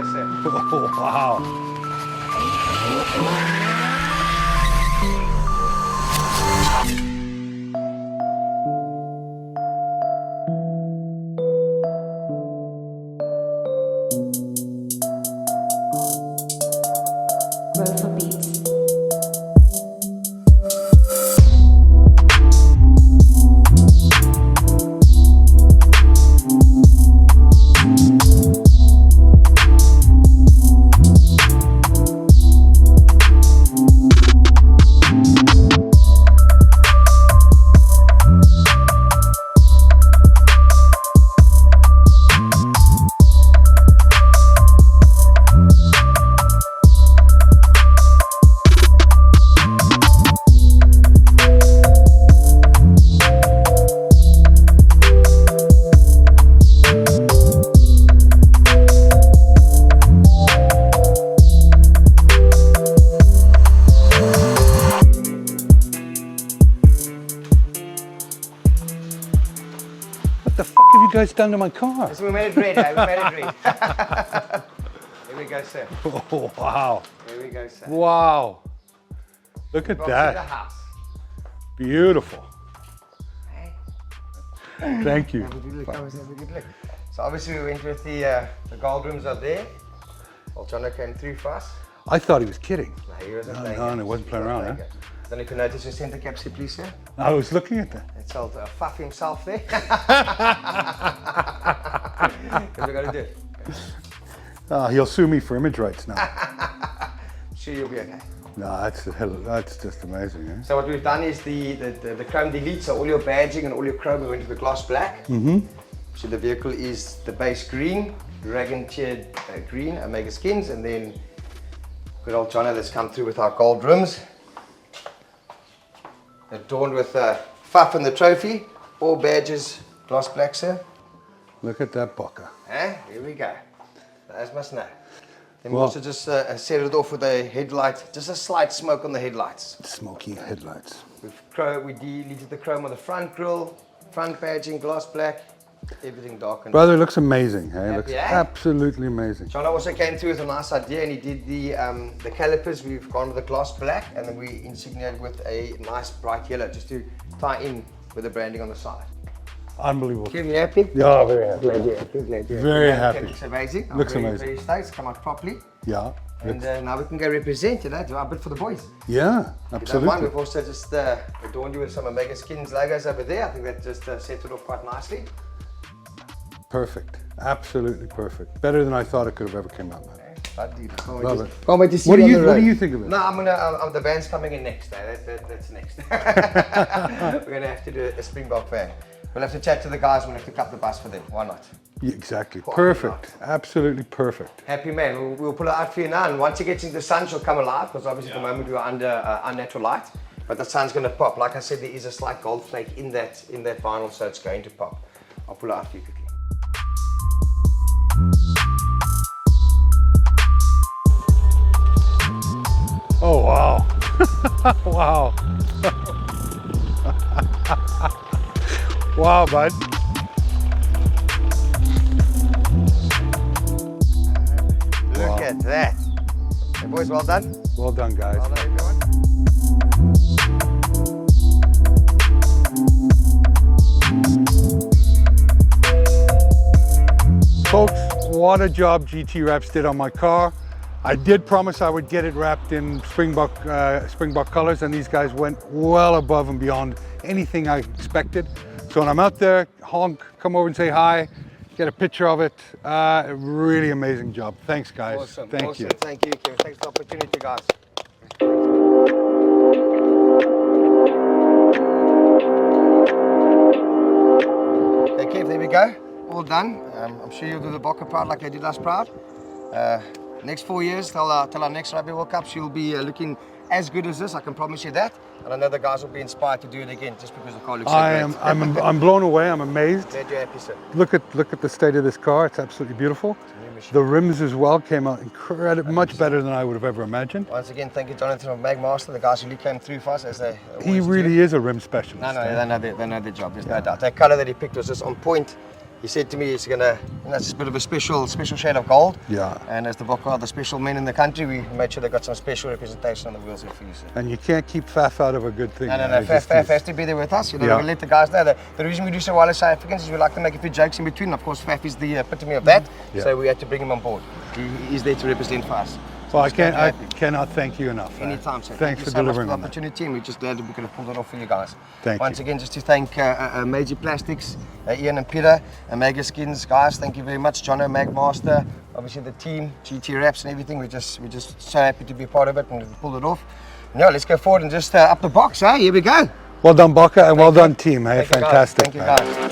go, sir. Wow. What the fuck have you guys done to my car? So we made it red, eh? We made it red. Here we go, sir. Oh, wow. Here we go, sir. Wow. Look at Brought to the that. house. Beautiful. Hey. Thank you. Have a good look. Have a good look. So obviously we went with the gold rims up there. Old Jono came through for us. I thought he was kidding. No, he wasn't playing. No, he wasn't playing around, I don't know if you notice your center caps here, please, sir. I was looking at that. It's old Fuff himself there. What we got to do? He'll sue me for image rights now. I'm sure you'll be okay. No, that's just amazing, eh? So what we've done is the chrome delete, so all your badging and all your chrome we went to the gloss black. Mm-hmm. So the vehicle is the base green, dragon tiered green, Omega skins, and then good old Jono that's come through with our gold rims. Adorned with Fuff and the trophy, all badges, gloss black, sir. Look at that Boka. Here we go. As must know. Then we also just set it off with a headlight, just a slight smoke on the headlights. Smoky headlights. We deleted the chrome on the front grille, front badging, gloss black, everything darkened. Brother, it looks amazing, hey? It looks eh? absolutely amazing. Jono also came through with a nice idea and he did the calipers. We've gone with the gloss black and then we insigniated with a nice bright yellow just to tie in with the branding on the side. Unbelievable. Kim, you happy? Yeah, very happy. Glad you're happy. Very happy. Looks amazing. Looks very, amazing. Very stoked. It's come out properly. Yeah. And now we can go represent, do our bit for the boys. Yeah, One, absolutely. we've also just adorned you with some Omega Skins logos over there. I think that just sets it off quite nicely. Perfect. Absolutely perfect. Better than I thought it could have ever come out, man. Love it. Can't wait to see What it on the do road. you think of it? No, the van's coming in next. That's next. We're gonna have to do a Springbok van. We'll have to chat to the guys. We'll have to cut the bus for them. Why not? Yeah, exactly. Why Perfect. Absolutely perfect. Happy man. We'll pull it out for you now. And once it gets into the sun, she'll come alive because obviously at the moment we're under unnatural light. But the sun's gonna pop. Like I said, there is a slight gold flake in that vinyl, so it's going to pop. I'll pull it out for you quickly. Oh, wow. Wow. Wow, bud. Look at that. Hey boys, well done. Well done, guys. Well done, everyone. Folks, what a job GT Wraps did on my car. I did promise I would get it wrapped in Springbok colors, and these guys went well above and beyond anything I expected. So when I'm out there, honk, come over and say hi, get a picture of it. Really amazing job. Thanks, guys. Awesome. Thank you. Thank you, Kim. Thanks for the opportunity, guys. Okay, Kev, there we go. All done. I'm sure you'll do the Bokke proud like they did us proud. Next 4 years, till our next Rugby World Cups, you'll be looking as good as this. I can promise you that. And I know the guys will be inspired to do it again just because the car looks so great. I'm blown away. I'm amazed. Glad you're happy, sir. Look at the state of this car. It's absolutely beautiful. The rims as well came out much better than I would have ever imagined. Once again, thank you, Jonathan of Bok Maserati, the guys who came through for us as they He really is a rim specialist. No, they know their job, there's no doubt. That colour that he picked was just on point. he said to me he's gonna, it's a bit of a special shade of gold. Yeah. And as the Bok are the special men in the country, we made sure they got some special representation on the wheels here for you, sir. And you can't keep Faf out of a good thing. No, It just Faf is. has to be there with us. You know, Yeah. we let the guys know that the reason we do so well as South Africans is we like to make a few jokes in between. Of course, Faf is the epitome of that, Yeah. so we had to bring him on board. He's there to represent for us. So Well, just I happy. cannot thank you enough. Anytime, sir. Thanks Thank for you so much delivering for on the that. opportunity, and we're just glad that we could have pulled it off for you guys. Thank Once you. again, just to thank Major Plastics, Ian and Peter, Mega Skins, guys. Thank you very much, Jono, Mag Master, obviously the team, GT Wraps and everything. We're just so happy to be part of it and we pulled it off. Now let's go forward and just up the box, eh? Here we go. Well done, Boka, and well done, team. Hey, Thank you, guys. fantastic. Thank you, man. guys.